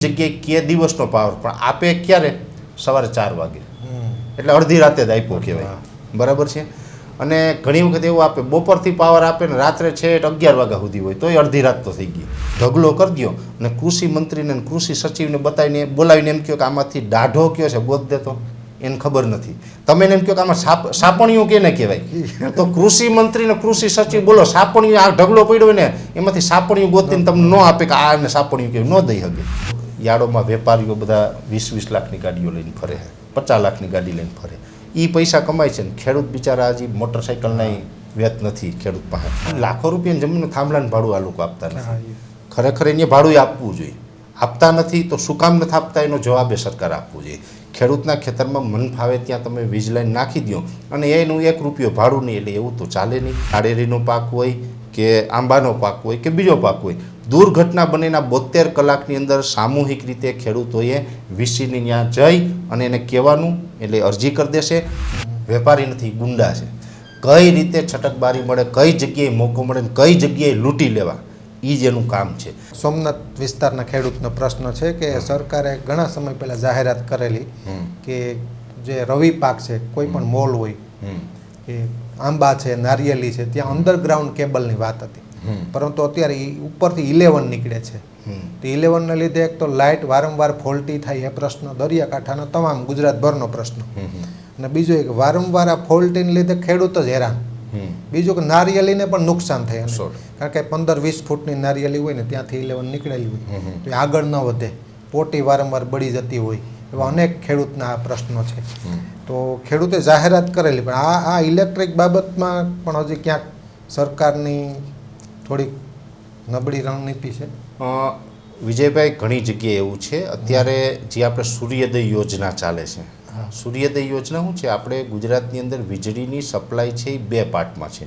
જગ્યાએ કે દિવસનો પાવર પણ આપે ક્યારે? સવારે 4 વાગે, એટલે અડધી રાતે જ આપ્યો કહેવાય, બરાબર છે. અને ઘણી વખત એવું આપે બપોરથી પાવર આપે ને રાત્રે છે 11 વાગ્યા સુધી હોય તોય અડધી રાત તો થઈ ગઈ. ઢગલો કરી દો અને કૃષિ મંત્રીને કૃષિ સચિવને બતાવીને બોલાવીને એમ કહો કે આમાંથી દાઢો કયો છે ગોત દેતો, એને ખબર નથી. તમે એમ કહો કે આમાં સાપણીઓ કેને કહેવાય, તો કૃષિ મંત્રી ને કૃષિ સચિવ બોલો સાપણીઓ આ ઢગલો પડ્યો ને એમાંથી સાપણીઓ ગોતીને તમને ન આપે કે આ ને સાપણીઓ કેવી ન દઈ શકે. યાર્ડોમાં વેપારીઓ બધા 20-20 લાખની ગાડીઓ લઈને ફરે, 50 લાખની ગાડી લઈને ફરે, એ પૈસા કમાય છે ને ખેડૂત બિચારા હજી મોટરસાઇકલના વેત નથી ખેડૂત પાસે. લાખો રૂપિયાની જમીનનું થાંભલાનું ભાડું આ લોકો આપતા નથી. ખરેખર એને ભાડું આપવું જોઈએ, આપતા નથી તો શું કામ નથી આપતા એનો જવાબ એ સરકાર આપવું જોઈએ. ખેડૂતના ખેતરમાં મન ફાવે ત્યાં તમે વીજ લાઈન નાખી દો અને એનું 1 રૂપિયો ભાડું નહીં, એટલે એવું તો ચાલે નહીં. નાળિયેરીનો પાક હોય કે આંબાનો પાક હોય કે બીજો પાક હોય, દુર્ઘટના બનેના 72 કલાકની અંદર સામૂહિક રીતે ખેડૂતોએ વીસીની ત્યાં જઈ અને એને કહેવાનું, એટલે અરજી કરી દેશે. વેપારી નથી, ગુંડા છે. કઈ રીતે છટકબારી મળે, કઈ જગ્યાએ મોકો મળે ને કઈ જગ્યાએ લૂંટી લેવા, એ જ એનું કામ છે. સોમનાથ વિસ્તારના ખેડૂતનો પ્રશ્ન છે કે સરકારે ઘણા સમય પહેલાં જાહેરાત કરેલી કે જે રવિ પાક છે, કોઈ પણ મોલ હોય કે આંબા છે, નારિયેલી છે, ત્યાં અંડરગ્રાઉન્ડ કેબલની વાત હતી. પરંતુ અત્યારે ઉપરથી 11 નીકળે છે. તો 11ને લીધે એક તો લાઇટ વારંવાર ફોલ્ટી થાય એ પ્રશ્ન દરિયાકાંઠાનો તમામ ગુજરાતભરનો પ્રશ્ન, અને બીજો એક વારંવાર આ ફોલ્ટીને લીધે ખેડૂત જ હેરાન. બીજું કે નારિયેલીને પણ નુકસાન થાય, કારણ કે 15-20 ફૂટની નારિયેલી હોય ને ત્યાંથી 11 નીકળેલી હોય તો આગળ ન વધે, પોટી વારંવાર બળી જતી હોય, એવા અનેક ખેડૂતના આ પ્રશ્નો છે. તો ખેડૂતે જાહેરાત કરેલી, પણ આ ઇલેક્ટ્રિક બાબતમાં પણ હજી ક્યાંક સરકારની થોડીક નબળી રણનીતિ છે. વિજયભાઈ, ઘણી જગ્યાએ એવું છે. અત્યારે જે આપણે સૂર્યોદય યોજના ચાલે છે, સૂર્યોદય યોજના શું છે? આપણે ગુજરાતની અંદર વીજળીની સપ્લાય છે એ 2 પાર્ટમાં છે.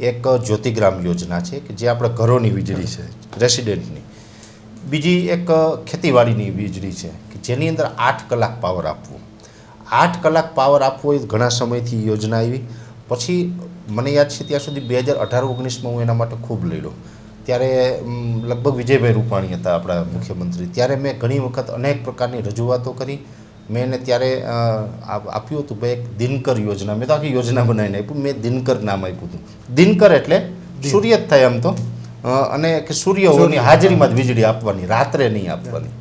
એક જ્યોતિગ્રામ યોજના છે કે જે આપણે ઘરોની વીજળી છે, રેસિડેન્ટની. બીજી એક ખેતીવાડીની વીજળી છે કે જેની અંદર 8 કલાક પાવર આપવું. 8 કલાક પાવર આપવો એ ઘણા સમયથી યોજના આવી. પછી મને યાદ છે ત્યાં સુધી 2018-19માં હું એના માટે ખૂબ લડ્યો. ત્યારે લગભગ વિજયભાઈ રૂપાણી હતા આપણા મુખ્યમંત્રી. ત્યારે મેં ઘણી વખત અનેક પ્રકારની રજૂઆતો કરી. મેં એને ત્યારે આપ્યું હતું ભાઈ એક દિનકર યોજના, મેં તો આખી યોજના બનાવીને આપ્યું, મેં દિનકર નામ આપ્યું હતું. દિનકર એટલે સૂર્ય જ થાય આમ તો, અને કે સૂર્યની હાજરીમાં જ વીજળી આપવાની, રાત્રે નહીં આપવાની.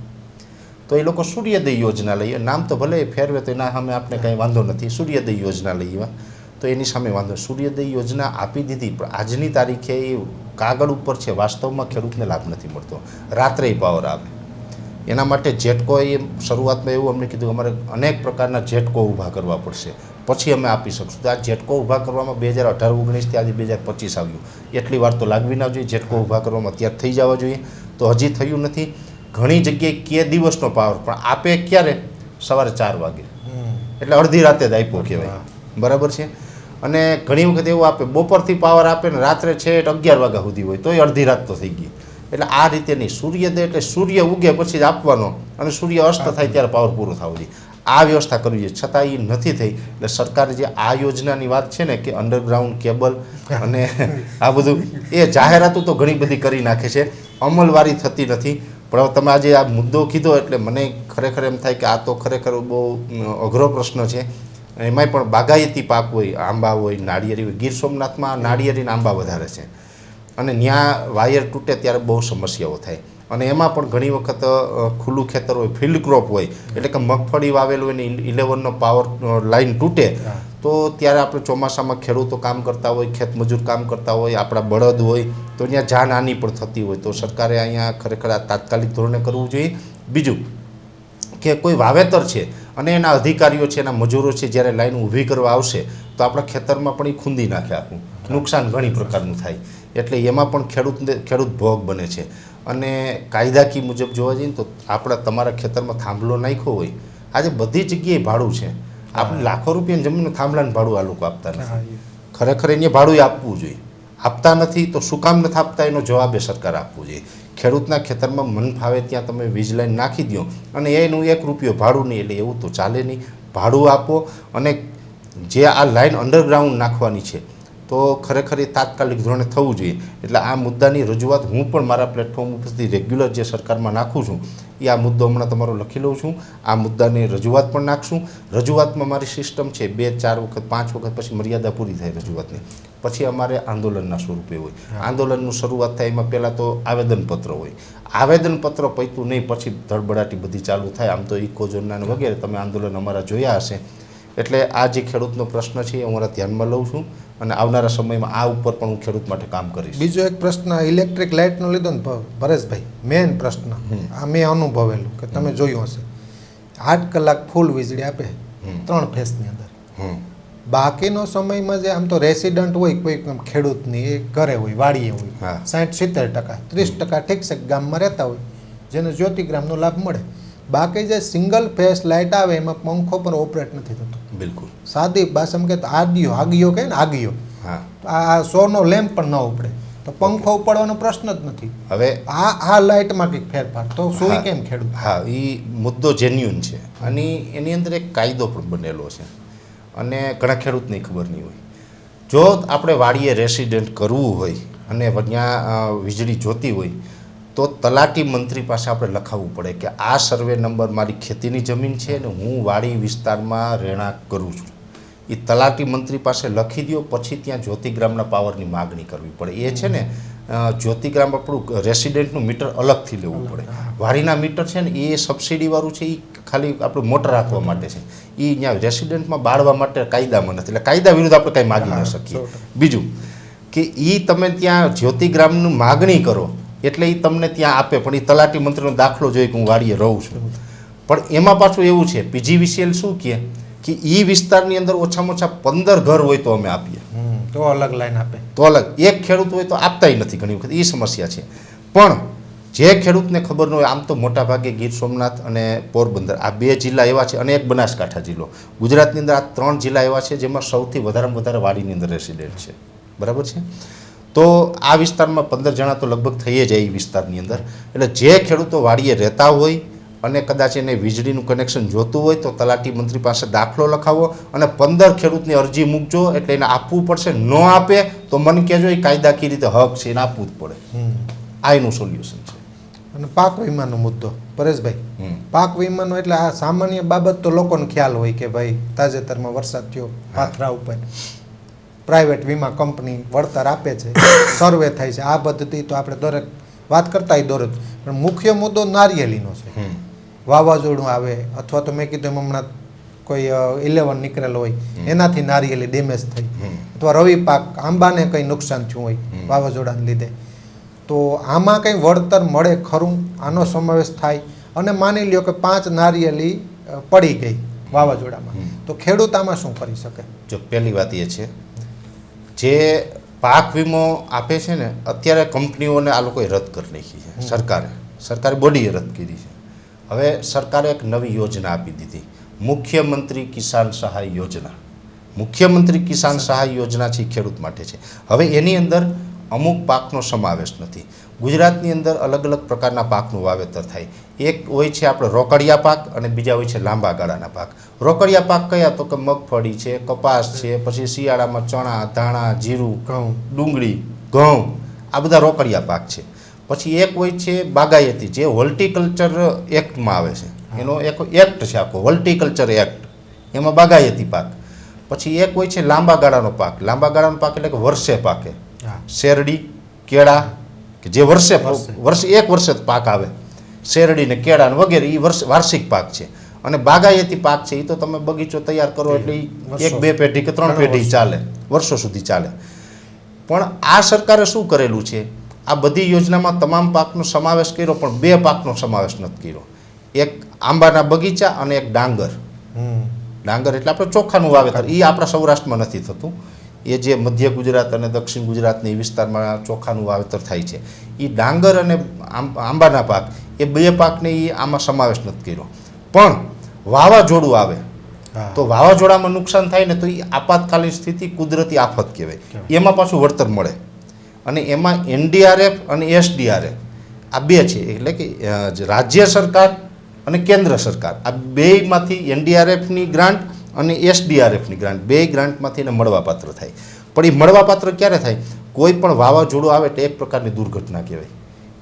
તો એ લોકો સૂર્યોદય યોજના લઈએ, નામ તો ભલે ફેરવે તો એના સામે આપણે કંઈ વાંધો નથી, સૂર્યોદય યોજના લઈએ તો એની સામે વાંધો. સૂર્યોદય યોજના આપી દીધી, પણ આજની તારીખે એ કાગળ ઉપર છે, વાસ્તવમાં ખેડૂતને લાભ નથી મળતો. રાત્રે પાવર આવે એના માટે જેટકોએ શરૂઆતમાં એવું અમને કીધું અમારે અનેક પ્રકારના જેટકો ઊભા કરવા પડશે, પછી અમે આપી શકશું. તો આ જેટકો ઊભા કરવામાં 2018-19 આજે 2025 આવ્યું, એટલી વાર તો લાગવી ના જોઈએ. જેટકો ઊભા કરવામાં અત્યારે થઈ જવા જોઈએ, તો હજી થયું નથી. ઘણી જગ્યાએ કે દિવસનો પાવર પણ આપે ક્યારે? સવારે 4 વાગે, એટલે અડધી રાતે જ આપ્યો કહેવાય, બરાબર છે. અને ઘણી વખત એવું આપે બપોરથી પાવર આપે ને રાત્રે છે 11 વાગ્યા સુધી હોય તોય અડધી રાત તો થઈ ગઈ. એટલે આ રીતે નહીં. સૂર્યોદય એટલે સૂર્ય ઉગે પછી જ આપવાનો અને સૂર્ય અસ્ત થાય ત્યારે પાવર પૂરો થવો જોઈએ. આ વ્યવસ્થા કરવી જોઈએ, છતાં એ નથી થઈ. એટલે સરકારે જે આ યોજનાની વાત છે ને કે અંડરગ્રાઉન્ડ કેબલ અને આ બધું, એ જાહેરાતો તો ઘણી બધી કરી નાખે છે, અમલવારી થતી નથી. પણ તમે આજે આ મુદ્દો કીધો એટલે મને ખરેખર એમ થાય કે આ તો ખરેખર બહુ અઘરો પ્રશ્ન છે. એમાંય પણ બાગાયતી પાક હોય, આંબા હોય, નાળિયેરી હોય. ગીર સોમનાથમાં નાળિયેરીના આંબા વધારે છે અને ત્યાં વાયર તૂટે ત્યારે બહુ સમસ્યાઓ થાય. અને એમાં પણ ઘણી વખત ખુલ્લું ખેતર હોય, ફિલ્ડ ક્રોપ હોય, એટલે કે મગફળી વાવેલું હોય ને 11નો પાવર લાઈન તૂટે તો ત્યારે આપણે ચોમાસામાં ખેડૂતો કામ કરતા હોય, ખેતમજૂર કામ કરતા હોય, આપણા બળદ હોય, તો ત્યાં જાનહાનિ પણ થતી હોય. તો સરકારે અહીંયા ખરેખર આ તાત્કાલિક ધોરણે કરવું જોઈએ. બીજું કે કોઈ વાવેતર છે અને એના અધિકારીઓ છે, એના મજૂરો છે, જ્યારે લાઈન ઊભી કરવા આવશે તો આપણા ખેતરમાં પણ એ ખૂંદી નાખે, આખું નુકસાન ઘણી પ્રકારનું થાય. એટલે એમાં પણ ખેડૂત ભોગ બને છે. અને કાયદાકી મુજબ જોવા જઈએ તો આપણા તમારા ખેતરમાં થાંભલો નાખ્યો હોય, આજે બધી જગ્યાએ ભાડું છે. આપણે લાખો રૂપિયાની જમીનનું થાંભલાનું ભાડું આ લોકો આપતા નથી. ખરેખર એને ભાડું આપવું જોઈએ, આપતા નથી તો શું કામ નથી આપતા એનો જવાબ એ સરકાર આપવું જોઈએ. ખેડૂતના ખેતરમાં મન ફાવે ત્યાં તમે વીજ લાઈન નાખી દો અને એનું 1 રૂપિયો ભાડું નહીં, એટલે એવું તો ચાલે નહીં. ભાડું આપો અને જે આ લાઈન અંડરગ્રાઉન્ડ નાખવાની છે તો ખરેખર એ તાત્કાલિક ધોરણે થવું જોઈએ. એટલે આ મુદ્દાની રજૂઆત હું પણ મારા પ્લેટફોર્મ ઉપરથી રેગ્યુલર જે સરકારમાં નાખું છું એ આ મુદ્દો હમણાં તમારો લખી લઉં છું. આ મુદ્દાની રજૂઆત પણ નાખશું. રજૂઆતમાં મારી સિસ્ટમ છે 2, 4 વખત 5 વખત પછી મર્યાદા પૂરી થાય રજૂઆતની, પછી અમારે આંદોલનના સ્વરૂપે હોય. આંદોલનનું શરૂઆત થાય એમાં પહેલાં તો આવેદનપત્ર હોય. આવેદનપત્ર પૈતું નહીં પછી ધડબડાટી બધી ચાલુ થાય. આમ તો ઇકોઝોનના વગેરે તમે આંદોલન અમારા જોયા હશે. એટલે આ જે ખેડૂતનો પ્રશ્ન છે એ હું મારા ધ્યાનમાં લઉં છું અને આવનારા સમયમાં આ ઉપર પણ હું ખેડૂત માટે કામ કરીશ. બીજો એક પ્રશ્ન ઇલેક્ટ્રિક લાઇટનો લીધો ને પરેશભાઈ, મેઇન પ્રશ્ન આ મેં અનુભવેલું કે તમે જોયું હશે, 8 કલાક ફૂલ વીજળી આપે 3 ફેસની અંદર. બાકીનો સમયમાં જે આમ તો રેસિડન્ટ હોય કોઈ ખેડૂતની એ ઘરે હોય, વાડીએ હોય, 60-70%, 30% ઠીક છે ગામમાં રહેતા હોય જેને જ્યોતિગ્રામનો લાભ મળે. બાકી જે સિંગલ ફેસ લાઇટ આવે એમાં પંખો પણ ઓપરેટ નથી થતો. બિલકુલ સાદી ભાષામાં કહે તો આગિયો કહે ને આગિયો, આ સોનો લેમ્પ પણ ન ઉપડે તો પંખો ઉપાડવાનો પ્રશ્ન જ નથી. હવે આ લાઇટમાં કંઈક ફેરફાર તો સુઈ કેમ ખેડૂત? હા, એ મુદ્દો જેન્યુન છે અને એની અંદર એક કાયદો પણ બનેલો છે અને ઘણા ખેડૂતને ખબર નહીં હોય. જો આપણે વાડીએ રેસિડેન્ટ કરવું હોય અને ત્યાં વીજળી જોતી હોય તો તલાટી મંત્રી પાસે આપણે લખાવવું પડે કે આ સર્વે નંબર મારી ખેતીની જમીન છે અને હું વાડી વિસ્તારમાં રહેણાંક કરું છું. એ તલાટી મંત્રી પાસે લખી દો, પછી ત્યાં જ્યોતિગ્રામના પાવરની માગણી કરવી પડે. એ છે ને જ્યોતિગ્રામ આપણું રેસિડેન્ટનું મીટર અલગથી લેવું પડે. વાડીના મીટર છે ને એ સબસિડીવાળું છે, એ ખાલી આપણું મોટર રાખવા માટે છે. એ ત્યાં રેસિડેન્ટમાં બાળવા માટે કાયદામાં નથી, એટલે કાયદા વિરુદ્ધ આપણે કંઈ માગી ન શકીએ. બીજું કે એ તમે ત્યાં જ્યોતિગ્રામનું માગણી કરો એટલે એ તમને ત્યાં આપે, પણ એ તલાટી મંત્રીનો દાખલો જોઈએ કે હું વાડીએ રહું છું. પણ એમાં પાછું એવું છે PGVCL શું કહે કે એ વિસ્તારની અંદર ઓછામાં ઓછા 15 ઘર હોય તો અમે આપીએ, તો અલગ લાઈન આપે, તો અલગ. એક ખેડૂત હોય તો આપતાય નથી ઘણી વખત, એ સમસ્યા છે. પણ જે ખેડૂતને ખબર ન હોય, આમ તો મોટાભાગે ગીર સોમનાથ અને પોરબંદર આ 2 જિલ્લા એવા છે અને એક બનાસકાંઠા જિલ્લો, ગુજરાતની અંદર આ 3 જિલ્લા એવા છે જેમાં સૌથી વધારેમાં વધારે વાડીની અંદર રેસિડેન્ટ છે. બરાબર છે? તો આ વિસ્તારમાં 15 જણા તો લગભગ થઈ જાય એ વિસ્તારની અંદર. એટલે જે ખેડૂતો વાડીએ રહેતા હોય અને કદાચ એને વીજળીનું કનેક્શન જોતું હોય તો તલાટી મંત્રી પાસે દાખલો લખાવો અને 15 ખેડૂતની અરજી મૂકજો, એટલે એને આપવું પડશે. ન આપે તો મને કહેજો, એ કાયદાકીય રીતે હક છે, એને આપવું જ પડે. આ એનું સોલ્યુશન છે. અને પાક વીમાનો મુદ્દો પરેશભાઈ, પાક વીમાનો એટલે આ સામાન્ય બાબત તો લોકોને ખ્યાલ હોય કે ભાઈ તાજેતરમાં વરસાદ થયો, પાથરા ઉપર પ્રાઇવેટ વીમા કંપની વળતર આપે છે, સર્વે થાય છે, આ પદ્ધતિ તો આપણે દરેક વાત કરતા દરરોજ. પણ મુખ્ય મુદ્દો નારિયેળીનો છે. વાવાઝોડું આવે અથવા તો મેં કીધું હમણાં કોઈ 11 નીકળેલો હોય એનાથી નારિયેળી ડેમેજ થઈ, અથવા રવિ પાક આંબાને કંઈ નુકસાન થયું હોય વાવાઝોડાને લીધે, તો આમાં કંઈ વળતર મળે ખરું? આનો સમાવેશ થાય? અને માની લ્યો કે 5 નારિયેળી પડી ગઈ વાવાઝોડામાં, તો ખેડૂત આમાં શું કરી શકે? જો પહેલી વાત એ છે, જે પાક વીમો આપે છે ને અત્યારે કંપનીઓને આ લોકોએ રદ કરી નાખી છે. સરકારે બોડીએ રદ કરી છે. હવે સરકારે એક નવી યોજના આપી દીધી, મુખ્યમંત્રી કિસાન સહાય યોજના. મુખ્યમંત્રી કિસાન સહાય યોજના છે, ખેડૂત માટે છે. હવે એની અંદર અમુક પાકનો સમાવેશ નથી. ગુજરાતની અંદર અલગ અલગ પ્રકારના પાકનું વાવેતર થાય. એક હોય છે આપણે રોકડિયા પાક અને બીજા હોય છે લાંબા ગાળાના પાક. રોકડિયા પાક કયા? તો કે મગફળી છે, કપાસ છે, પછી શિયાળામાં ચણા, ધાણા, જીરું, ડુંગળી, ઘઉં, આ બધા રોકડિયા પાક છે. પછી એક હોય છે બાગાયતી, જે હોર્ટિકલ્ચર એક્ટમાં આવે છે, એનો એક એક્ટ છે આખો, હોર્ટિકલ્ચર એક્ટ, એમાં બાગાયતી પાક. પછી એક હોય છે લાંબા ગાળાનો પાક. લાંબા ગાળાનો પાક એટલે કે વર્ષે પાકે, શેરડી, કેળા, કે જે વર્ષે એક વર્ષે જ પાક આવે, શેરડી ને કેળા વગેરે, એ વાર્ષિક પાક છે. અને બાગાયતી પાક છે એ તો તમે બગીચો તૈયાર કરો એટલે 1-2 પેઢી કે 3 પેઢી ચાલે, વર્ષો સુધી ચાલે. પણ આ સરકારે શું કરેલું છે, આ બધી યોજનામાં તમામ પાકનો સમાવેશ કર્યો, પણ 2 પાકનો સમાવેશ નથી કર્યો. એક આંબાના બગીચા અને એક ડાંગર. ડાંગર એટલે આપણે ચોખાનું વાવેતર, એ આપણા સૌરાષ્ટ્રમાં નથી થતું. એ જે મધ્ય ગુજરાત અને દક્ષિણ ગુજરાતની વિસ્તારમાં ચોખાનું વાવેતર થાય છે, એ ડાંગર અને આંબાના પાક, એ 2 પાકને એ આમાં સમાવેશ નથી કર્યો. પણ વાવાઝોડું આવે તો વાવાઝોડામાં નુકસાન થાય ને તો એ આપાતકાલીન સ્થિતિ, કુદરતી આફત કહેવાય, એમાં પાછું વળતર મળે. અને એમાં NDRF અને SDRF આ 2 છે, એટલે કે રાજ્ય સરકાર અને કેન્દ્ર સરકાર, આ 2માંથી NDRFની ગ્રાન્ટ અને SDRFની ગ્રાન્ટ, 2 ગ્રાન્ટમાંથી એને મળવાપાત્ર થાય. પણ એ મળવાપાત્ર ક્યારે થાય? કોઈ પણ વાવાઝોડું આવે એટલે એક પ્રકારની દુર્ઘટના કહેવાય.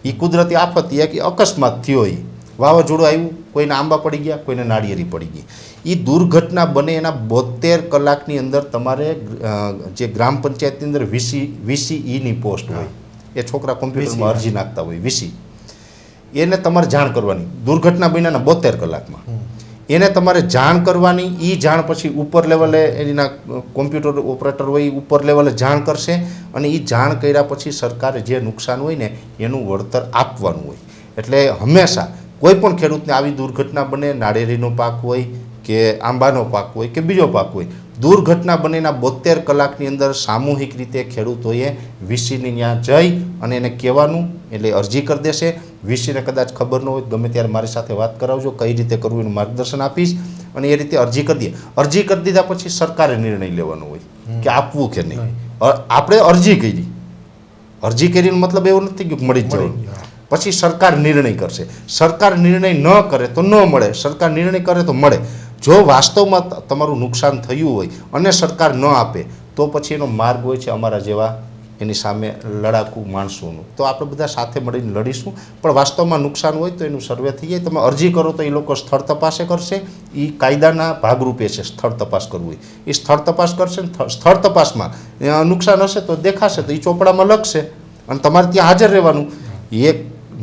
એ કુદરતી આફત, એક અકસ્માત થયો હોય, વાવાઝોડું આવ્યું, કોઈને આંબા પડી ગયા, કોઈને નાળિયેરી પડી ગઈ. એ દુર્ઘટના બને એના 72 કલાકની અંદર તમારે જે ગ્રામ પંચાયતની અંદર વીસીઈની પોસ્ટ હોય, એ છોકરા કોમ્પ્યુટરમાં અરજી નાખતા હોય, વીસી, એને તમારે જાણ કરવાની. દુર્ઘટના બન્યાના 72 કલાકમાં એને તમારે જાણ કરવાની. એ જાણ પછી ઉપર લેવલે એના કોમ્પ્યુટર ઓપરેટર હોય, ઉપર લેવલે જાણ કરશે, અને એ જાણ કર્યા પછી સરકારે જે નુકસાન હોય ને એનું વળતર આપવાનું હોય. એટલે હંમેશા કોઈ પણ ખેડૂતને આવી દુર્ઘટના બને, નાળિયેરીનો પાક હોય કે આંબાનો પાક હોય કે બીજો પાક હોય, દુર્ઘટના બનેના 72 કલાકની અંદર સામૂહિક રીતે ખેડૂતોએ વીસીની ત્યાં જઈ અને એને કહેવાનું, એટલે અરજી કરી દેશે. વીસીને કદાચ ખબર ન હોય, ગમે ત્યારે મારી સાથે વાત કરાવજો, કઈ રીતે કરવું એનું માર્ગદર્શન આપીશ, અને એ રીતે અરજી કરી દે. અરજી કરી દીધા પછી સરકારે નિર્ણય લેવાનો હોય કે આપવું કે નહીં. આપણે અરજી કરીને મતલબ એવું નથી કે મળી જ જવું. પછી સરકાર નિર્ણય કરશે. સરકાર નિર્ણય ન કરે તો ન મળે, સરકાર નિર્ણય કરે તો મળે. જો વાસ્તવમાં તમારું નુકસાન થયું હોય અને સરકાર ન આપે તો પછી એનો માર્ગ હોય છે અમારા જેવા એની સામે લડાકુ માણસોનું. તો આપણે બધા સાથે મળીને લડીશું. પણ વાસ્તવમાં નુકસાન હોય તો એનું સર્વે થઈ જાય. તમે અરજી કરો તો એ લોકો સ્થળ તપાસે કરશે. એ કાયદાના ભાગરૂપે છે સ્થળ તપાસ કરવું હોય. એ સ્થળ તપાસ કરશે ને સ્થળ તપાસમાં નુકસાન હશે તો દેખાશે, તો એ ચોપડામાં લખશે અને તમારે ત્યાં હાજર રહેવાનું. એ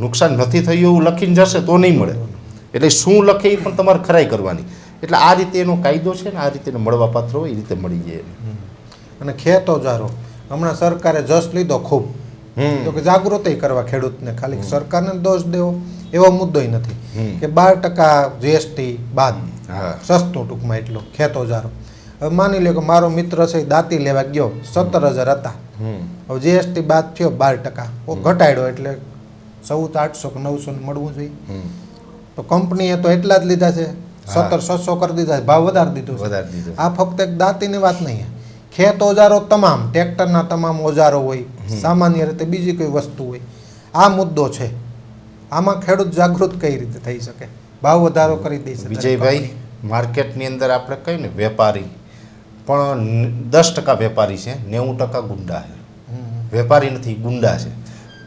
નુકસાન નથી થયું એવું લખીને જશે તો નહીં મળે. એટલે શું લખે એ પણ તમારે ખરાઈ કરવાની. એટલે આ રીતે એનો કાયદો છે ને, આ રીતે મળવાપાત્ર હોય એ રીતે મળી જાય. અને ખેત ઓજારો હમણાં સરકારે જસ લીધો ખૂબ, તો કે જાગૃતિ કરવા ખેડૂતને, ખાલી સરકારને દોષ દેવો એવો મુદ્દો નથી કે 12% જીએસટી બાદ સસ્તું, ટૂંકમાં એટલું ખેત ઓજારો. હવે માની લો કે મારો મિત્ર છે દાંતી લેવા ગયો, 17,000 હતા, હવે જીએસટી બાદ થયો 12%, ઘટાડ્યો એટલે 14,800 કે 900 મળવું જોઈએ. તો કંપનીએ તો એટલા જ લીધા છે, 17,600 કરી દીધા છે, ભાવ વધારી દીધો છે. આ ફક્ત એક દાંતીની વાત નહીં, ખેત ઓજારો તમામ, ટ્રેક્ટરના તમામ ઓજારો હોય, સામાન્ય રીતે બીજી કોઈ વસ્તુ હોય, આ મુદ્દો છે. આમાં ખેડૂત જાગૃત કઈ રીતે થઈ શકે, ભાવ વધારો કરી દે છે. વિજયભાઈ, માર્કેટની અંદર આપણે કહીએ ને વેપારી પણ 10% વેપારી છે, 90% ગુંડા છે. વેપારી નથી, ગુંડા છે.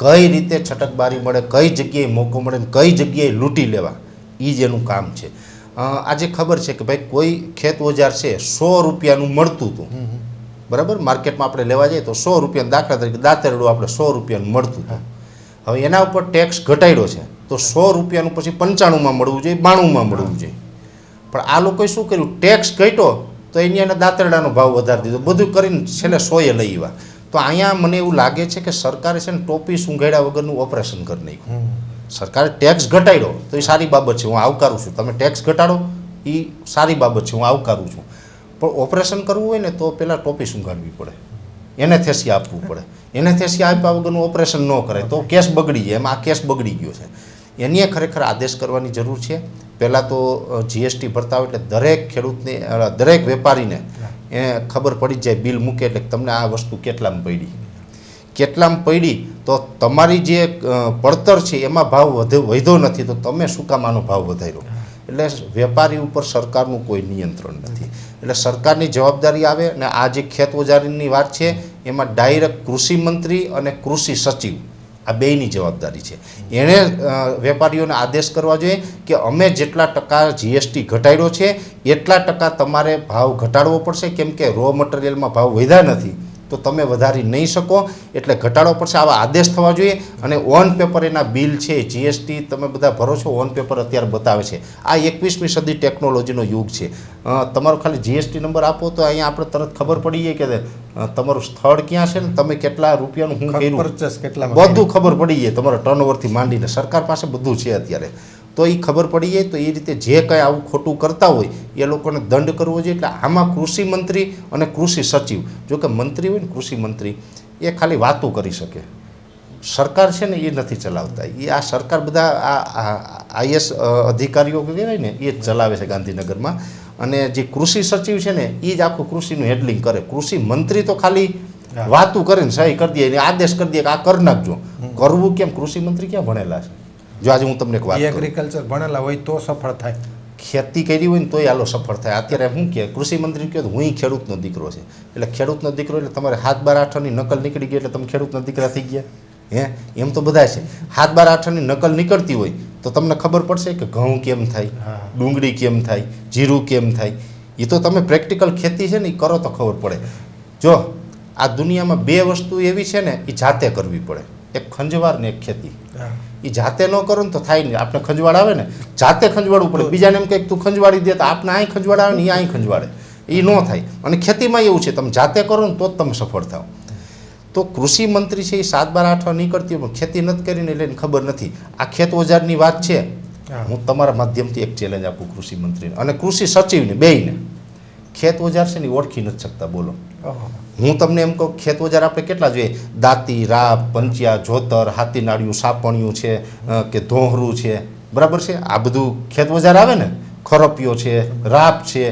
કઈ રીતે છટકબારી મળે, કઈ જગ્યાએ મોકો મળે, કઈ જગ્યાએ લૂંટી લેવા, એ જ એનું કામ છે. આજે ખબર છે કે ભાઈ કોઈ ખેત ઓજાર છે 100 રૂપિયાનું મળતું હતું, બરાબર, માર્કેટમાં આપણે લેવા જઈએ તો 100 રૂપિયા, દાખલા તરીકે દાંતરડું આપણે 100 રૂપિયાનું મળતું હતું. હવે એના ઉપર ટેક્સ ઘટાડ્યો છે તો 100 રૂપિયાનું પછી 95માં મળવું જોઈએ, 92માં મળવું જોઈએ. પણ આ લોકોએ શું કર્યું, ટેક્સ ઘટ્યો તો એના દાંતરડાનો ભાવ વધારી દીધો, બધું કરીને છેલ્લે 100એ લઈ આવ્યા. તો અહીંયા મને એવું લાગે છે કે સરકારે છે ને ટોપી સૂંઘાડ્યા વગરનું ઓપરેશન કરી નાખ્યું. સરકારે ટેક્સ ઘટાડ્યો તો એ સારી બાબત છે, હું આવકારું છું. તમે ટેક્સ ઘટાડો એ સારી બાબત છે, હું આવકારું છું. પણ ઓપરેશન કરવું હોય ને તો પહેલાં ટોપી સૂંઘાડવી પડે, એને થેસી આપવું પડે. એને થેસી આપ્યા વગરનું ઓપરેશન ન કરાય તો કેસ બગડી જાય. એમાં આ કેસ બગડી ગયો છે. એની ખરેખર આદેશ કરવાની જરૂર છે. પહેલાં તો જીએસટી ભરતા હોય એટલે દરેક ખેડૂતને, દરેક વેપારીને એ ખબર પડી જાય, બિલ મૂકે એટલે તમને આ વસ્તુ કેટલામાં પડી, તો તમારી જે પડતર છે એમાં ભાવ વધ્યો નથી તો તમે શું કામ આનો ભાવ વધાર્યો. એટલે વેપારી ઉપર સરકારનું કોઈ નિયંત્રણ નથી. એટલે સરકારની જવાબદારી આવે. અને આ જે ખેત ઓજારીની વાત છે એમાં ડાયરેક્ટ કૃષિ મંત્રી અને કૃષિ સચિવ આ બેયની જવાબદારી છે. એણે વેપારીઓને આદેશ કરવા જોઈએ કે અમે જેટલા ટકા જીએસટી ઘટાડ્યો છે એટલા ટકા તમારે ભાવ ઘટાડવો પડશે, કેમ કે રો મટીરિયલમાં ભાવ વધ્યા નથી તો તમે વધારી નહીં શકો, એટલે ઘટાડવો પડશે. આવા આદેશ થવા જોઈએ. અને ઓન પેપર એના બિલ છે, જીએસટી તમે બધા ભરો છો, ઓન પેપર અત્યારે બતાવે છે. આ 21મી સદી ટેકનોલોજીનો યુગ છે. તમારો ખાલી જીએસટી નંબર આપો તો અહીંયા આપણે તરત ખબર પડી જાય કે તમારું સ્થળ ક્યાં છે ને તમે કેટલા રૂપિયાનું શું કર્યું, પરચેસ કેટલા, બધું ખબર પડી જાય. તમારા ટર્નઓવરથી માંડીને સરકાર પાસે બધું છે અત્યારે. તો એ ખબર પડી જાય. તો એ રીતે જે કંઈ આવું ખોટું કરતા હોય એ લોકોને દંડ કરવો જોઈએ. એટલે આમાં કૃષિ મંત્રી અને કૃષિ સચિવ, જો કે મંત્રી હોય ને કૃષિ મંત્રી, એ ખાલી વાતો કરી શકે. સરકાર છે ને એ નથી ચલાવતા. એ આ સરકાર બધા આ આઈએસ અધિકારીઓ કહેવાય ને એ જ ચલાવે છે ગાંધીનગરમાં. અને જે કૃષિ સચિવ છે ને એ જ આખું કૃષિનું હેન્ડલિંગ કરે. કૃષિ મંત્રી તો ખાલી વાતું કરીને સહી કરી દે, આદેશ કરી દે કે આ કરી નાખજો. કરવું કેમ? કૃષિ મંત્રી ક્યાં ભણેલા છે? જો આજે હું તમને એક વાત, એગ્રીકલ્ચર ભણેલા હોય તો સફળ થાય, ખેતી કરી હોય ને તોય આલો સફળ થાય. અત્યારે શું કહે કૃષિ મંત્રી કહે હું ખેડૂતનો દીકરો છે, એટલે ખેડૂતનો દીકરો એટલે તમારે 7, 12, 8ની નકલ નીકળી ગઈ એટલે તમે ખેડૂતના દીકરા થઈ ગયા. એમ તો બધા છે. 7, 12, 8ની નકલ નીકળતી હોય તો તમને ખબર પડશે કે ઘઉં કેમ થાય, ડુંગળી કેમ થાય, જીરું કેમ થાય. એ તો તમે પ્રેક્ટિકલ ખેતી છે ને એ કરો તો ખબર પડે. જો આ દુનિયામાં બે વસ્તુ એવી છે ને એ જાતે કરવી પડે, એક ખંજવાળ ને એક ખેતી. એ જાતે ન કરો ને તો થાય નહીં. આપણે ખંજવાળ આવે ને જાતે ખંજવાળવું પડે. બીજાને એમ કંઈક તું ખંજવાળી દે તો આપણે અહીં ખંજવાળ આવે ને એ અહીં ખંજવાળે, એ ન થાય. અને ખેતીમાં એવું છે, તમે જાતે કરો ને તો જ તમે સફળ થાવ. તો કૃષિ મંત્રી છે એ 7-12-8 નહીં કરતી, પણ ખેતી નથી કરીને એટલે એને ખબર નથી. આ ખેત ઓજારની વાત છે. હું તમારા માધ્યમથી એક ચેલેન્જ આપું કૃષિ મંત્રીને અને કૃષિ સચિવને, બેયને. ખેત ઓજાર છે ને એ ઓળખી નથી શકતા. બોલો, હું તમને એમ કહું, ખેત ઓજાર આપણે કેટલા જોઈએ? દાંતી, રાપ, પંચિયા, જોતર, હાથીનાળિયું, સાપણિયું છે કે ધોહરું છે, બરાબર છે. આ બધું ખેત ઓજાર આવે ને. ખરપિયો છે, રાપ છે,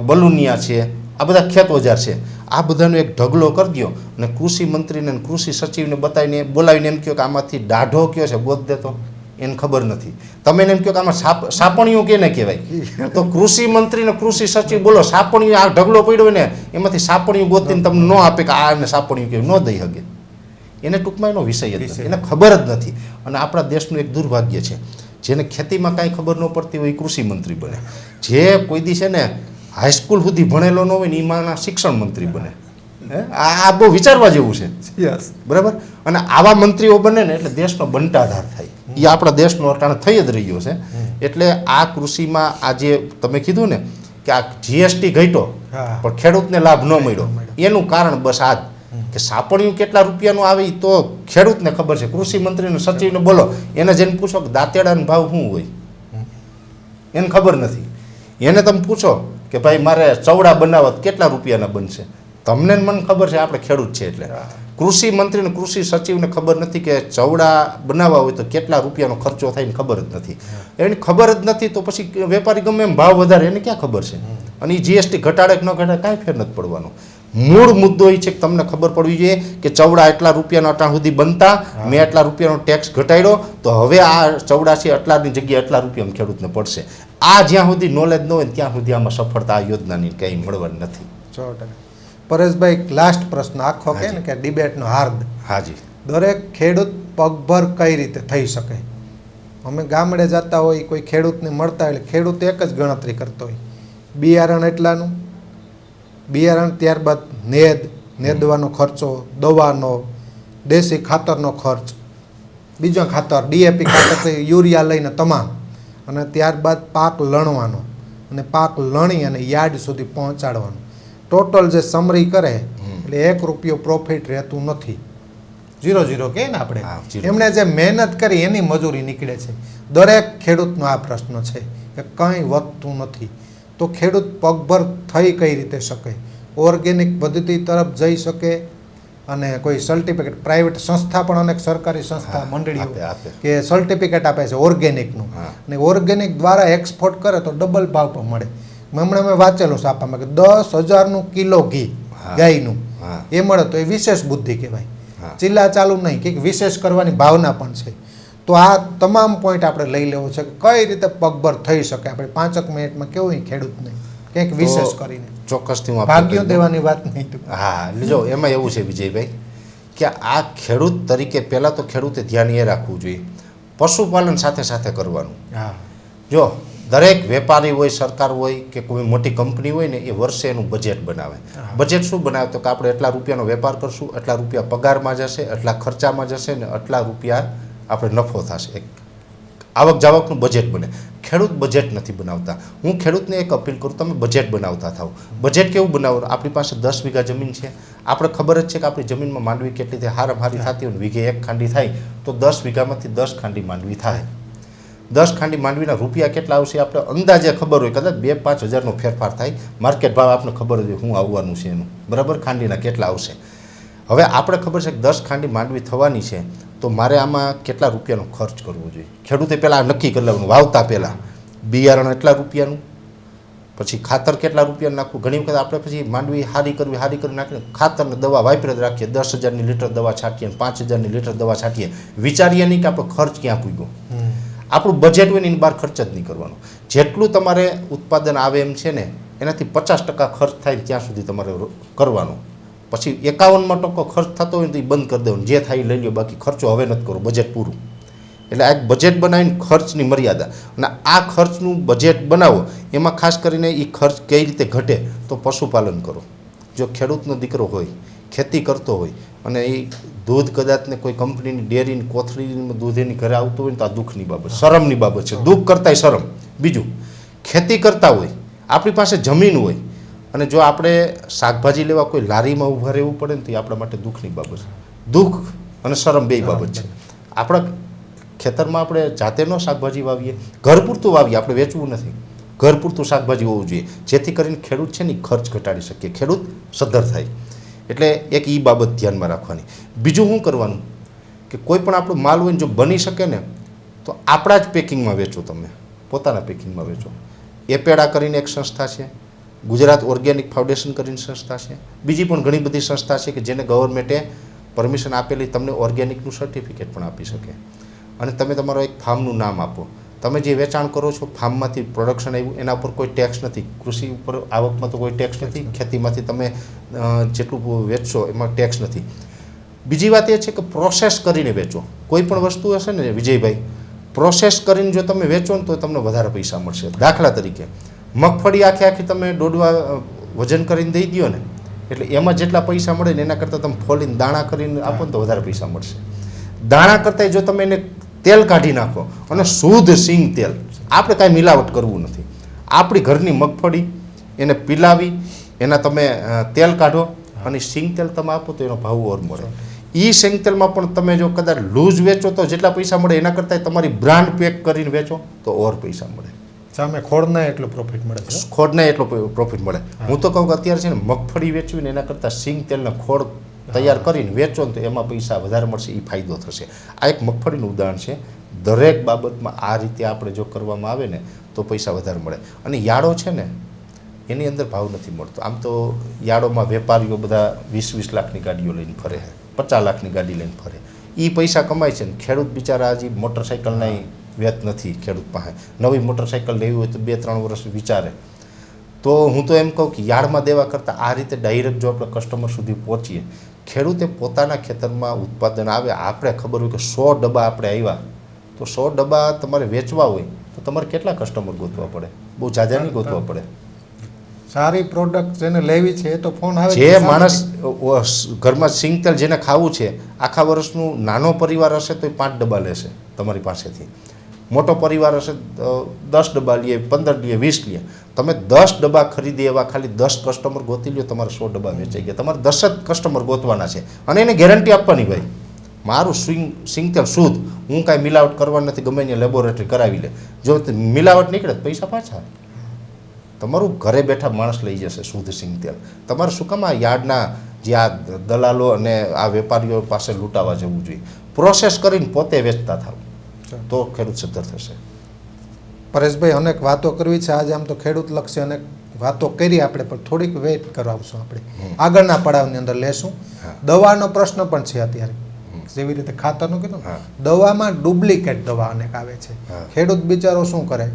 બલુનિયા છે, આ બધા ખેત ઓજાર છે. આ બધાનો એક ઢગલો કરી દો અને કૃષિ મંત્રીને અને કૃષિ સચિવને બતાવીને બોલાવીને એમ કહો કે આમાંથી દાઢો કયો છે ગોત દેતો, એને ખબર નથી. તમે એને એમ કહો કે આમાં સાપણિયું કેને કહેવાય, તો કૃષિ મંત્રી ને કૃષિ સચિવ બોલો સાપણિયું આ ઢગલો પડ્યો ને એમાંથી સાપણિયું ગોતીને તમને ન આપે કે આ સાપણિયું કેવું, ન દઈ શકે. એને ટૂંકમાં એનો વિષય જ નથી, એને ખબર જ નથી. અને આપણા દેશનું એક દુર્ભાગ્ય છે, જેને ખેતીમાં કાંઈ ખબર ન પડતી હોય એ કૃષિ મંત્રી બને. જે કોઈ દી છે ને હાઈસ્કૂલ સુધી ભણેલો ન હોય ને એમાંના શિક્ષણ મંત્રી બને. આ બહુ વિચારવા જેવું છે. બરાબર. અને આવા મંત્રીઓ બને ને એટલે દેશનો બંટાધાર થાય. એ આપણા દેશનો અટાણે થઈ જ રહ્યો છે. એટલે આ કૃષિમાં આ જે તમે કીધું ને કે આ જીએસટી ઘટ્યો પણ ખેડૂતને લાભ ન મળ્યો, એનું કારણ બસ આ જ કે સાપણિયું કેટલા રૂપિયાનું આવે તો ખેડૂતને ખબર છે. કૃષિ મંત્રીને સચિવને બોલો, એને જેને પૂછો કે દાંતેડાનો ભાવ શું હોય, એને ખબર નથી. એને તમે પૂછો કે ભાઈ મારે ચવડા બનાવવા કેટલા રૂપિયાના બનશે, તમને મને ખબર છે, આપણે ખેડૂત છે એટલે. કૃષિ મંત્રીને કૃષિ સચિવને ખબર નથી કે ચવડા બનાવવા હોય તો કેટલા રૂપિયાનો ખર્ચો થાય, ખબર જ નથી. એની ખબર જ નથી તો પછી વેપારી ગમે એમ ભાવ વધારે, એને ક્યાં ખબર છે. અને એ જીએસટી ઘટાડે કે ન ઘટાડે કાંઈ ફેર નથી પડવાનો. મૂળ મુદ્દો એ છે કે તમને ખબર પડવી જોઈએ કે ચવડા એટલા રૂપિયાનો અટાણ સુધી બનતા, મેં એટલા રૂપિયાનો ટેક્સ ઘટાડ્યો તો હવે આ ચવડા છે એટલાની જગ્યાએ એટલા રૂપિયામાં ખેડૂતને પડશે. આ જ્યાં સુધી નોલેજ ન હોય ત્યાં સુધી આમાં સફળતા આ યોજનાની કંઈ મળવાની નથી. 100%. પરેશભાઈ, લાસ્ટ પ્રશ્ન આખો કે ને કે ડિબેટનો હાર્દ. હાજી. દરેક ખેડૂત પગભર કઈ રીતે થઈ શકે? અમે ગામડે જતા હોય, કોઈ ખેડૂતને મળતા હોય એટલે ખેડૂત એક જ ગણતરી કરતો હોય, બિયારણ એટલાનું, બિયારણ ત્યારબાદ નેદવાનો ખર્ચો, દવાનો, દેશી ખાતરનો ખર્ચ, બીજો ખાતર ડીએપી ખાતર, યુરિયા લઈને તમામ, અને ત્યારબાદ પાક લણવાનો અને પાક લણી અને યાર્ડ સુધી પહોંચાડવાનું. ટોટલ જે સમરી કરે એટલે ₹1 પ્રોફિટ રહેતું નથી. 0-0 કે ને આપણે. એમણે જે મહેનત કરી એની મજૂરી નીકળે છે. દરેક ખેડૂતનો આ પ્રશ્ન છે કે કંઈ વધતું નથી. તો ખેડૂત પગભર થઈ કઈ રીતે શકે? ઓર્ગેનિક પદ્ધતિ તરફ જઈ શકે અને કોઈ સર્ટિફિકેટ, પ્રાઇવેટ સંસ્થા પણ અનેક સરકારી સંસ્થા મંડળીઓ કે સર્ટિફિકેટ આપે છે ઓર્ગેનિકનું, અને ઓર્ગેનિક દ્વારા એક્સપોર્ટ કરે તો ડબલ ભાવ પણ મળે. હમણાં મેં વાંચેલું છાપામાં કે 10,000 કિલો ઘી ગાયનું એ મળે તો એ વિશેષ બુદ્ધિ કહેવાય. ચીલા ચાલુ નહીં, કે વિશેષ કરવાની ભાવના પણ છે. તો આ તમામ પોઈન્ટ આપણે લઈ લેવો છે કે કઈ રીતે પગભર થઈ શકે. આપણે 5 મિનિટમાં કેવું ખેડૂતને કંઈક વિશેષ કરીને ચોક્કસથી હું ભાગ્યો દેવાની વાત નહીં. હા, જો એમાં એવું છે વિજયભાઈ કે આ ખેડૂત તરીકે પહેલાં તો ખેડૂતે ધ્યાન એ રાખવું જોઈએ પશુપાલન સાથે સાથે કરવાનું. જો દરેક વેપારી હોય, સરકાર હોય કે કોઈ મોટી કંપની હોય ને, એ વર્ષે એનું બજેટ બનાવે. બજેટ શું બનાવે તો કે આપણે એટલા રૂપિયાનો વેપાર કરશું, એટલા રૂપિયા પગારમાં જશે, એટલા ખર્ચામાં જશે ને એટલા રૂપિયા આપણે નફો થશે. એક આવક જાવકનું બજેટ બને. ખેડૂત બજેટ નથી બનાવતા. હું ખેડૂતને એક અપીલ કરું, તમે બજેટ બનાવતા થાવ. બજેટ કેવું બનાવો? આપણી પાસે 10 વીઘા જમીન છે, આપણે ખબર જ છે કે આપણી જમીનમાં માંડવી કેટલી થાય, હારામ હારી થતી હોય, વીઘે 1 ખાંડી થાય તો 10 વીઘામાંથી 10 ખાંડી માંડવી થાય. 10 ખાંડી માંડવીના રૂપિયા કેટલા આવશે આપણે અંદાજે ખબર હોય, કદાચ 2-5 હજારનો ફેરફાર થાય. માર્કેટ ભાવ આપણે ખબર હોય શું આવવાનું છે એનું, બરાબર, ખાંડીના કેટલા આવશે. હવે આપણે ખબર છે કે 10 ખાંડી માંડવી થવાની છે તો મારે આમાં કેટલા રૂપિયાનો ખર્ચ કરવો જોઈએ. ખેડૂતે પહેલાં નક્કી કરી લેવાનું, વાવતા પહેલાં બિયારણ એટલા રૂપિયાનું, પછી ખાતર કેટલા રૂપિયાનું નાખવું. ઘણી વખત આપણે પછી માંડવી હારી કરી નાખીને ખાતરને દવા વાપરે જ રાખીએ, 10,000ની લીટર દવા છાંટીએ, 5,000ની લીટર દવા છાંટીએ, વિચારીએ નહીં કે આપણો ખર્ચ ક્યાં પૂગ્યો. આપણું બજેટ હોય ને એની બહાર ખર્ચ જ નહીં કરવાનો. જેટલું તમારે ઉત્પાદન આવે એમ છે ને એનાથી 50% ખર્ચ થાય ત્યાં સુધી તમારે કરવાનો. પછી 51% ખર્ચ થતો હોય ને તો એ બંધ કરી દેવાનો, જે થાય એ લઈ લો, બાકી ખર્ચો હવે નથી કરવો, બજેટ પૂરું. એટલે આ એક બજેટ બનાવીને ખર્ચની મર્યાદા, અને આ ખર્ચનું બજેટ બનાવો, એમાં ખાસ કરીને એ ખર્ચ કઈ રીતે ઘટે તો પશુપાલન કરો. જો ખેડૂતનો દીકરો હોય, ખેતી કરતો હોય અને એ દૂધ કદાચ ને કોઈ કંપનીની ડેરીની કોથળીમાં દૂધ એની ઘરે આવતું હોય ને તો આ દુઃખની બાબત, શરમની બાબત છે. દુઃખ કરતાંય શરમ. બીજું, ખેતી કરતા હોય, આપણી પાસે જમીન હોય અને જો આપણે શાકભાજી લેવા કોઈ લારીમાં ઊભા રહેવું પડે ને તો એ આપણા માટે દુઃખની બાબત છે. દુઃખ અને શરમ બે બાબત છે. આપણા ખેતરમાં આપણે જાતે ન શાકભાજી વાવીએ, ઘર પૂરતું વાવીએ, આપણે વેચવું નથી, ઘર પૂરતું શાકભાજી હોવું જોઈએ, જેથી કરીને ખેડૂત છે ને ખર્ચ ઘટાડી શકીએ, ખેડૂત સદ્ધર થાય. એટલે એક એ બાબત ધ્યાનમાં રાખવાની. બીજું શું કરવાનું કે કોઈ પણ આપણો માલ હોય ને જો બની શકે ને તો આપણા જ પેકિંગમાં વેચો, તમે પોતાના પેકિંગમાં વેચો. એપેડા કરીને એક સંસ્થા છે, ગુજરાત ઓર્ગેનિક ફાઉન્ડેશન કરીને સંસ્થા છે, બીજી પણ ઘણી બધી સંસ્થા છે કે જેને ગવર્મેન્ટે પરમિશન આપેલી, તમને ઓર્ગેનિકનું સર્ટિફિકેટ પણ આપી શકે. અને તમે તમારો એક ફાર્મનું નામ આપો, તમે જે વેચાણ કરો છો ફાર્મમાંથી પ્રોડક્શન આવ્યું એના ઉપર કોઈ ટેક્સ નથી, કૃષિ ઉપર આવકમાં તો કોઈ ટેક્સ નથી, ખેતીમાંથી તમે જેટલું વેચશો એમાં ટેક્સ નથી. બીજી વાત એ છે કે પ્રોસેસ કરીને વેચો. કોઈ પણ વસ્તુ હશે ને વિજયભાઈ, પ્રોસેસ કરીને જો તમે વેચો ને તો તમને વધારે પૈસા મળશે. દાખલા તરીકે મગફળી આખી તમે દોડવા વજન કરીને દઈ દો ને, એટલે એમાં જેટલા પૈસા મળે ને એના કરતાં તમે ફોલીને દાણા કરીને આપો ને તો વધારે પૈસા મળશે. દાણા કરતાં જો તમે એને તેલ કાઢી નાખો અને શુદ્ધ સિંગ તેલ, આપણે કાંઈ મિલાવટ કરવું નથી, આપણી ઘરની મગફળી એને પીલાવી એના તમે તેલ કાઢો અને સિંગ તેલ તમે આપો તો એનો ભાવ ઓર મળે. એ સિંગ તેલમાં પણ તમે જો કદાચ લૂઝ વેચો તો જેટલા પૈસા મળે એના કરતાં તમારી બ્રાન્ડ પેક કરીને વેચો તો ઓર પૈસા મળે. સામે ખોડના એટલો પ્રોફિટ મળે છે, ખોડના એટલો પ્રોફિટ મળે. હું તો કહું કે અત્યારે છે ને મગફળી વેચવી ને એના કરતાં સિંગ તેલના ખોડ તૈયાર કરીને વેચો ને તો એમાં પૈસા વધારે મળશે, એ ફાયદો થશે. આ એક મગફળીનું ઉદાહરણ છે. દરેક બાબતમાં આ રીતે આપણે જો કરવામાં આવે ને તો પૈસા વધારે મળે. અને યાર્ડો છે ને એની અંદર ભાવ નથી મળતો. આમ તો યાર્ડોમાં વેપારીઓ બધા 20-20 લાખની ગાડીઓ લઈને ફરે, 50 લાખની ગાડી લઈને ફરે, એ પૈસા કમાય છે ને ખેડૂત બિચારા હજી મોટરસાઇકલના વેત નથી ખેડૂત પાસે. નવી મોટરસાઇકલ લેવી હોય તો 2-3 વર્ષ વિચારે. તો હું તો એમ કહું કે યાર્ડમાં દેવા કરતાં આ રીતે ડાયરેક્ટ જો આપણે કસ્ટમર સુધી પહોંચીએ, ખેડૂતે પોતાના ખેતરમાં ઉત્પાદન આવે, આપણે ખબર હોય કે 100 ડબ્બા આપણે આવ્યા તો 100 ડબ્બા તમારે વેચવા હોય તો તમારે કેટલા કસ્ટમર ગોતવા પડે? બહુ જાજા નહીં ગોતવા પડે. સારી પ્રોડક્ટ જેને લેવી છે એ તો ફોન આવે. જે માણસ ઘરમાં સિંગ તેલ જેને ખાવું છે, આખા વર્ષનું નાનો પરિવાર હશે તો 5 ડબ્બા લેશે તમારી પાસેથી, મોટો પરિવાર હશે 10 ડબ્બા લે, 15 લે, 20 લે. તમે 10 ડબ્બા ખરીદી એવા ખાલી 10 કસ્ટમર ગોતી લ્યો, તમારે 100 ડબ્બા વેચાઈ ગયા. તમારે 10 જ કસ્ટમર ગોતવાના છે અને એને ગેરંટી આપવાની, ભાઈ મારું સિંગ તેલ શુદ્ધ, હું કાંઈ મિલાવટ કરવા નથી, ગમે એને લેબોરેટરી કરાવી લે. જો મિલાવટ નીકળે તો પૈસા પાછા. તમારું ઘરે બેઠા માણસ લઈ જશે શુદ્ધ સિંગ તેલ. તમારે શું કામ આ યાર્ડના જે આ દલાલો અને આ વેપારીઓ પાસે લૂંટાવા જવું જોઈએ? પ્રોસેસ કરીને પોતે વેચતા થાવ તો ખેડૂત સદ્ધર થશે. પરેશભાઈ, અનેક વાતો કરવી છે આજે, આમ તો ખેડૂત લક્ષી અનેક વાતો કરી આપણે, પણ થોડીક વેઇટ કરાવશું, આપણે આગળના પડાવની અંદર લેશું. દવાનો પ્રશ્ન પણ છે અત્યારે, જેવી રીતે ખાતરનું કીધું, દવામાં ડુપ્લિકેટ દવા અનેક આવે છે. ખેડૂત બિચારો શું કરે,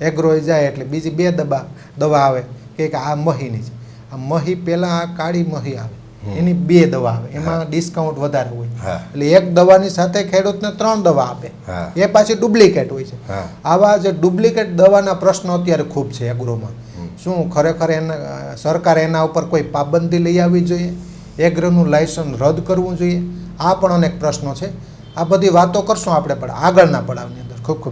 એગ્રોએ જાય એટલે બીજી 2 દવા આવે કે આ મહીની છે, આ મહી પહેલાં આ કાળી મહી આવે એની 2 દવા આવે, એમાં ડિસ્કાઉન્ટ વધારે હોય, એટલે એક દવાની સાથે ખેડૂતને 3 દવા આપે, એ પાછી ડુપ્લિકેટ હોય છે. આવા જે ડુપ્લિકેટ દવાના પ્રશ્નો અત્યારે ખૂબ છે એગ્રોમાં. શું ખરેખર એના સરકારે એના ઉપર કોઈ પાબંદી લઈ આવવી જોઈએ? એગ્રોનું લાયસન્સ રદ કરવું જોઈએ? આ પણ અનેક પ્રશ્નો છે. આ બધી વાતો કરશું આપણે પણ આગળના પડાવની અંદર. ખૂબ ખૂબ